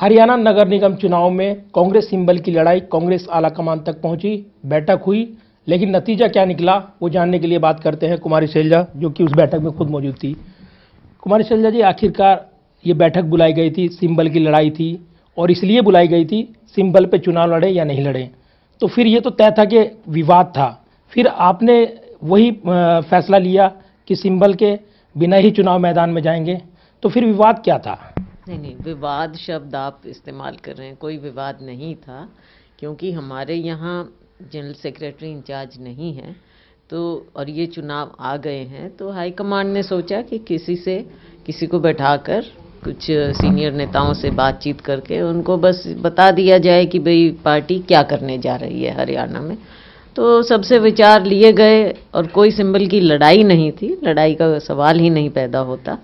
हरियाणा नगर निगम चुनाव में कांग्रेस सिंबल की लड़ाई कांग्रेस आलाकमान तक पहुंची, बैठक हुई, लेकिन नतीजा क्या निकला वो जानने के लिए बात करते हैं कुमारी शैलजा, जो कि उस बैठक में खुद मौजूद थी। कुमारी शैलजा जी, आखिरकार ये बैठक बुलाई गई थी, सिंबल की लड़ाई थी और इसलिए बुलाई गई थी सिंबल पे चुनाव लड़े या नहीं लड़े। तो फिर ये तो तय था कि विवाद था, फिर आपने वही फैसला लिया कि सिंबल के बिना ही चुनाव मैदान में जाएंगे, तो फिर विवाद क्या था? नहीं, विवाद शब्द आप इस्तेमाल कर रहे हैं, कोई विवाद नहीं था, क्योंकि हमारे यहाँ जनरल सेक्रेटरी इंचार्ज नहीं है, तो और ये चुनाव आ गए हैं, तो हाईकमांड ने सोचा कि किसी को बैठाकर कुछ सीनियर नेताओं से बातचीत करके उनको बस बता दिया जाए कि भाई पार्टी क्या करने जा रही है हरियाणा में। तो सबसे विचार लिए गए और कोई सिंबल की लड़ाई नहीं थी, लड़ाई का सवाल ही नहीं पैदा होता,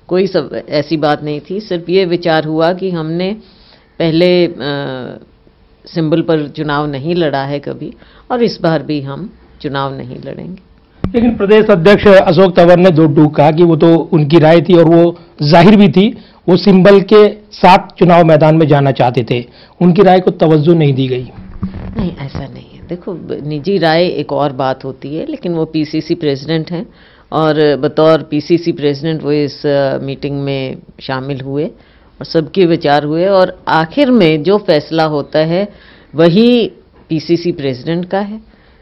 कोई ऐसी बात नहीं थी। सिर्फ ये विचार हुआ कि हमने पहले सिंबल पर चुनाव नहीं लड़ा है कभी, और इस बार भी हम चुनाव नहीं लड़ेंगे। लेकिन प्रदेश अध्यक्ष अशोक तंवर ने दो टूक कहा कि वो तो उनकी राय थी और वो जाहिर भी थी, वो सिंबल के साथ चुनाव मैदान में जाना चाहते थे, उनकी राय को तवज्जो नहीं दी गई। नहीं, ऐसा नहीं है। देखो, निजी राय एक और बात होती है, लेकिन वो पीसीसी प्रेसिडेंट हैं और बतौर पीसीसी प्रेसिडेंट वो इस मीटिंग में शामिल हुए और सबके विचार हुए, और आखिर में जो फैसला होता है वही पीसीसी प्रेसिडेंट का है,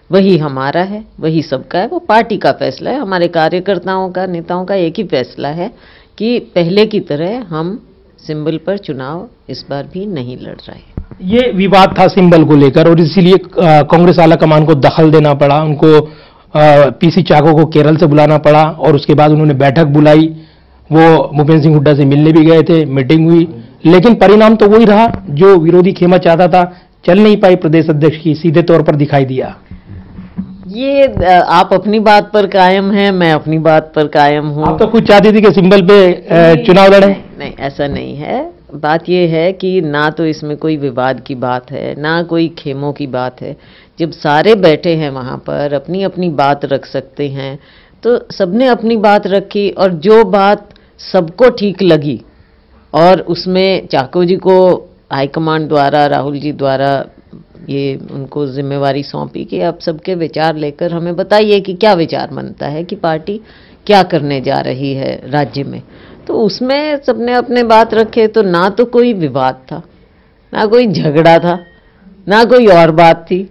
वही हमारा है, वही सबका है, वो पार्टी का फैसला है। हमारे कार्यकर्ताओं का, नेताओं का एक ही फैसला है कि पहले की तरह हम सिंबल पर चुनाव इस बार भी नहीं लड़ रहे। ये विवाद था सिंबल को लेकर और इसीलिए कांग्रेस आलाकमान को दखल देना पड़ा, उनको पीसी चाको को केरल से बुलाना पड़ा और उसके बाद उन्होंने बैठक बुलाई। वो भूपेंद्र सिंह हुड्डा से मिलने भी गए थे, मीटिंग हुई, लेकिन परिणाम तो वही रहा जो विरोधी खेमा चाहता था। चल नहीं पाई प्रदेश अध्यक्ष की, सीधे तौर पर दिखाई दिया। ये आप अपनी बात पर कायम हैं, मैं अपनी बात पर कायम हूँ। आप तो खुद चाहती थी कि सिंबल पे चुनाव लड़े। नहीं, ऐसा नहीं है। बात यह है कि ना तो इसमें कोई विवाद की बात है, ना कोई खेमों की बात है। जब सारे बैठे हैं वहाँ पर, अपनी अपनी बात रख सकते हैं, तो सबने अपनी बात रखी और जो बात सबको ठीक लगी और उसमें चाको जी को हाईकमांड द्वारा, राहुल जी द्वारा ये उनको जिम्मेवारी सौंपी कि आप सबके विचार लेकर हमें बताइए कि क्या विचार बनता है कि पार्टी क्या करने जा रही है राज्य में। तो उसमें सबने अपने बात रखे, तो ना तो कोई विवाद था, ना कोई झगड़ा था, ना कोई और बात थी।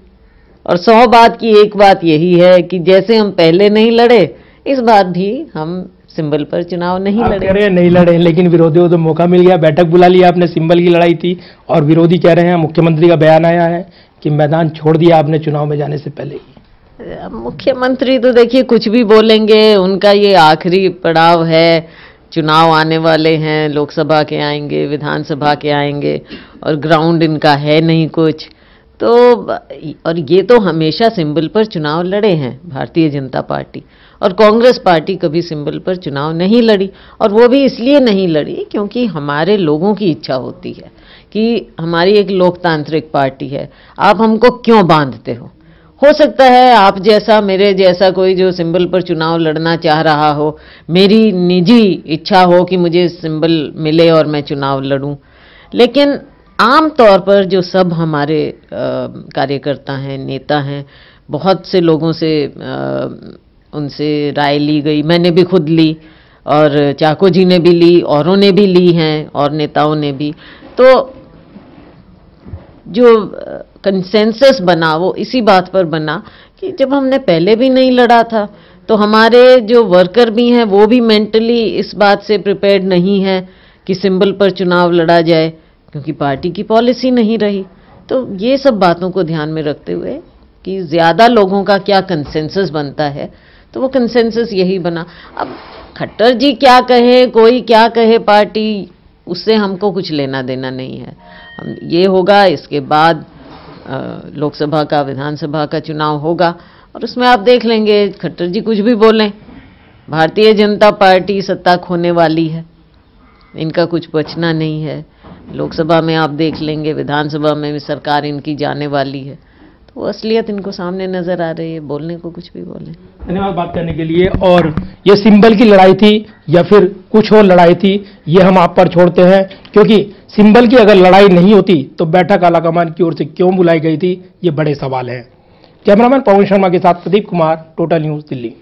और 100 बात की एक बात यही है कि जैसे हम पहले नहीं लड़े, इस बार भी हम सिंबल पर चुनाव नहीं लड़े। कह रहे हैं नहीं लड़े, लेकिन विरोधियों को तो मौका मिल गया, बैठक बुला लिया आपने, सिंबल की लड़ाई थी और विरोधी कह रहे हैं, मुख्यमंत्री का बयान आया है कि मैदान छोड़ दिया आपने चुनाव में जाने से पहले ही। मुख्यमंत्री तो देखिए कुछ भी बोलेंगे, उनका ये आखिरी पड़ाव है, चुनाव आने वाले हैं, लोकसभा के आएंगे, विधानसभा के आएंगे और ग्राउंड इनका है नहीं कुछ। तो और ये तो हमेशा सिंबल पर चुनाव लड़े हैं भारतीय जनता पार्टी, और कांग्रेस पार्टी कभी सिंबल पर चुनाव नहीं लड़ी, और वो भी इसलिए नहीं लड़ी क्योंकि हमारे लोगों की इच्छा होती है कि हमारी एक लोकतांत्रिक पार्टी है, आप हमको क्यों बांधते हो सकता है आप जैसा, मेरे जैसा कोई जो सिंबल पर चुनाव लड़ना चाह रहा हो, मेरी निजी इच्छा हो कि मुझे सिंबल मिले और मैं चुनाव लड़ूं, लेकिन आम तौर पर जो सब हमारे कार्यकर्ता हैं, नेता हैं, बहुत से लोगों से उनसे राय ली गई, मैंने भी खुद ली और चाको जी ने भी ली, औरों ने भी ली हैं और नेताओं ने भी। तो जो कंसेंसस बना वो इसी बात पर बना कि जब हमने पहले भी नहीं लड़ा था, तो हमारे जो वर्कर भी हैं वो भी मेंटली इस बात से प्रिपेयर्ड नहीं है कि सिंबल पर चुनाव लड़ा जाए, क्योंकि पार्टी की पॉलिसी नहीं रही। तो ये सब बातों को ध्यान में रखते हुए कि ज़्यादा लोगों का क्या कंसेंसस बनता है, तो वो कंसेंसस यही बना। अब खट्टर जी क्या कहे, कोई क्या कहे, पार्टी, उससे हमको कुछ लेना देना नहीं है। हम ये होगा, इसके बाद लोकसभा का, विधानसभा का चुनाव होगा और उसमें आप देख लेंगे, खट्टर जी कुछ भी बोलें, भारतीय जनता पार्टी सत्ता खोने वाली है, इनका कुछ बचना नहीं है। लोकसभा में आप देख लेंगे, विधानसभा में भी सरकार इनकी जाने वाली है, तो असलियत इनको सामने नजर आ रही है, बोलने को कुछ भी बोले। धन्यवाद बात करने के लिए। और ये सिंबल की लड़ाई थी या फिर कुछ और लड़ाई थी, ये हम आप पर छोड़ते हैं, क्योंकि सिंबल की अगर लड़ाई नहीं होती तो बैठक आलाकमान की ओर से क्यों बुलाई गई थी, ये बड़े सवाल हैं। कैमरामैन पवन शर्मा के साथ प्रदीप कुमार, टोटल न्यूज, दिल्ली।